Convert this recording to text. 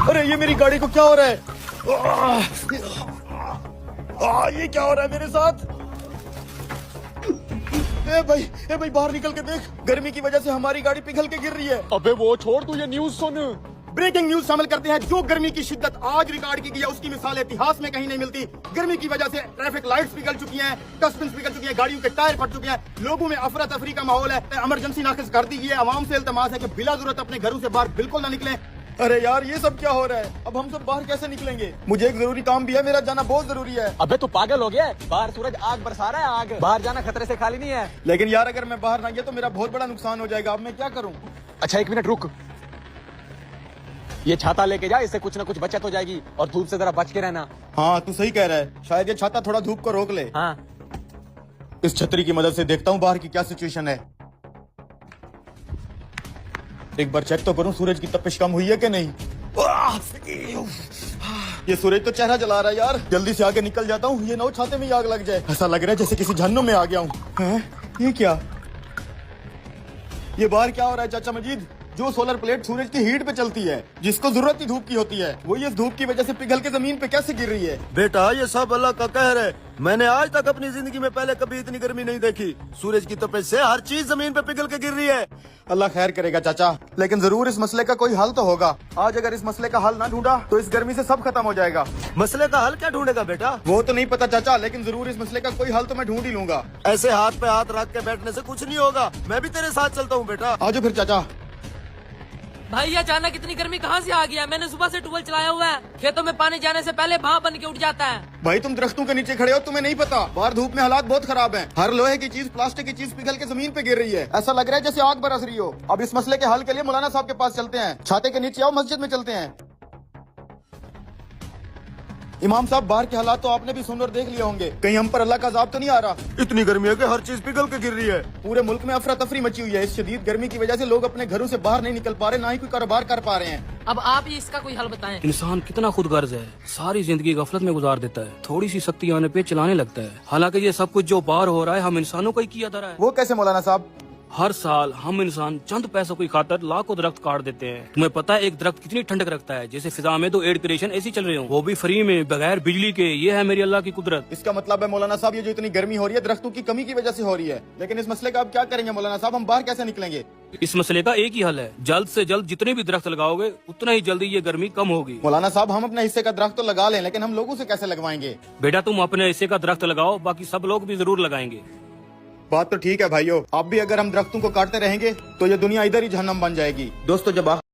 अरे ये मेरी गाड़ी को क्या हो रहा है? ये क्या हो रहा है मेरे साथ? ए भाई बाहर निकल के देख, गर्मी की वजह से हमारी गाड़ी पिघल के गिर रही है। अबे वो छोड़, तू ये न्यूज़ सुन। ब्रेकिंग न्यूज शामिल करते हैं। जो गर्मी की शिद्दत आज रिकॉर्ड की गई है उसकी मिसाल इतिहास में कहीं नहीं मिलती। गर्मी की वजह से ट्रैफिक लाइट्स पिघल चुकी हैं, डस्टबिन पिघल चुकी हैं, गाड़ियों के टायर फट चुके हैं, लोगों में अफरा तफरी का माहौल है। इमरजेंसी नाफिज कर दी गई है। आवाम से इल्तमास है कि बिला जरूरत अपने घरों से बाहर बिल्कुल ना निकलें। अरे यार ये सब क्या हो रहा है? अब हम सब बाहर कैसे निकलेंगे? मुझे एक जरूरी काम भी है, मेरा जाना बहुत जरूरी है। अबे तू पागल हो गया है? बाहर सूरज आग बरसा रहा है, आग। बाहर जाना खतरे से खाली नहीं है। लेकिन यार अगर मैं बाहर ना गया तो मेरा बहुत बड़ा नुकसान हो जाएगा। अब मैं क्या करूँ? अच्छा 1 मिनट रुक, ये छाता लेके जा, इससे कुछ ना कुछ बचत हो जाएगी। और धूप से जरा बच के रहना। हाँ तू सही कह रहा है, शायद ये छाता थोड़ा धूप को रोक ले। हाँ इस छतरी की मदद से देखता हूँ बाहर की क्या सिचुएशन है। एक बार चेक तो करूँ सूरज की तपिश कम हुई है कि नहीं। ये सूरज तो चेहरा जला रहा है यार, जल्दी से आगे निकल जाता हूँ, ये ना हो छाते में ही आग लग जाए। ऐसा लग रहा है जैसे किसी जहन्नुम में आ गया हूँ। ये क्या, ये बाहर क्या हो रहा है चाचा मजीद? जो सोलर प्लेट सूरज की हीट पे चलती है, जिसको जरूरत ही धूप की होती है, वो इस धूप की वजह से पिघल के जमीन पे कैसे गिर रही है? बेटा ये सब अल्लाह का कहर है। मैंने आज तक अपनी जिंदगी में पहले कभी इतनी गर्मी नहीं देखी। सूरज की तपिश से हर चीज जमीन पे पिघल के गिर रही है। अल्लाह खैर करेगा चाचा, लेकिन जरूर इस मसले का कोई हल तो होगा। आज अगर इस मसले का हल ना ढूंढा तो इस गर्मी से सब खत्म हो जाएगा। मसले का हल क्या ढूंढेगा बेटा? वो तो नहीं पता चाचा, लेकिन जरूर इस मसले का कोई हल तो मैं ढूंढ ही लूंगा। ऐसे हाथ पे हाथ रख के बैठने से कुछ नहीं होगा। मैं भी तेरे साथ चलता हूँ बेटा। आजो फिर चाचा। भाई अचानक इतनी गर्मी कहाँ से आ गया? मैंने सुबह से ट्यूबवेल चलाया हुआ है, खेतों में पानी जाने से पहले भाप बन के उठ जाता है। भाई तुम दरख्तों के नीचे खड़े हो, तुम्हें नहीं पता बाहर धूप में हालात बहुत खराब हैं। हर लोहे की चीज, प्लास्टिक की चीज पिघल के जमीन पे गिर रही है। ऐसा लग रहा है जैसे आग बरस रही हो। अब इस मसले के हल के लिए मौलाना साहब के पास चलते हैं। छाते के नीचे आओ, मस्जिद में चलते हैं। इमाम साहब बाहर के हालात तो आपने भी सुन और देख लिए होंगे, कहीं हम पर अल्लाह का अज़ाब तो नहीं आ रहा? इतनी गर्मी है कि हर चीज पिघल के गिर रही है। पूरे मुल्क में अफरा तफरी मची हुई है। इस शदीद गर्मी की वजह से लोग अपने घरों से बाहर नहीं निकल पा रहे, ना ही कोई कारोबार कर पा रहे हैं। अब आप ही इसका कोई हल बताएं। इंसान कितना खुदगर्ज है, सारी जिंदगी गफलत में गुजार देता है, थोड़ी सी सख्ती आने पे चलाने लगता है। हालांकि ये सब कुछ जो बाहर हो रहा है हम इंसानों का ही किया धरा है। वो कैसे मौलाना साहब? हर साल हम इंसान चंद पैसों की खातर लाखों दरख्त काट देते हैं। तुम्हें पता है एक दरख्त कितनी ठंडक रखता है? जैसे फिजा में तो एयर कंडीशन ऐसी चल रहे हो, वो भी फ्री में बगैर बिजली के। ये है मेरी अल्लाह की कुदरत। इसका मतलब है मौलाना साहब ये जो इतनी गर्मी हो रही है दरख्तों की कमी की वजह से हो रही है। लेकिन इस मसले का अब क्या करेंगे मौलाना साहब? हम बाहर कैसे निकलेंगे? इस मसले का एक ही हल है, जल्द से जल्द जितने भी दरख्त लगाओगे उतना ही जल्दी ये गर्मी कम होगी। मौलाना साहब हम अपने हिस्से का दरख्त तो लगा लें, लेकिन हम लोगों से कैसे लगवाएंगे? बेटा तुम अपने हिस्से का दरख्त लगाओ, बाकी सब लोग भी जरूर लगाएंगे। बात तो ठीक है भाइयों, अब भी अगर हम दरख्तों को काटते रहेंगे तो ये दुनिया इधर ही जहन्नम बन जाएगी। दोस्तों जब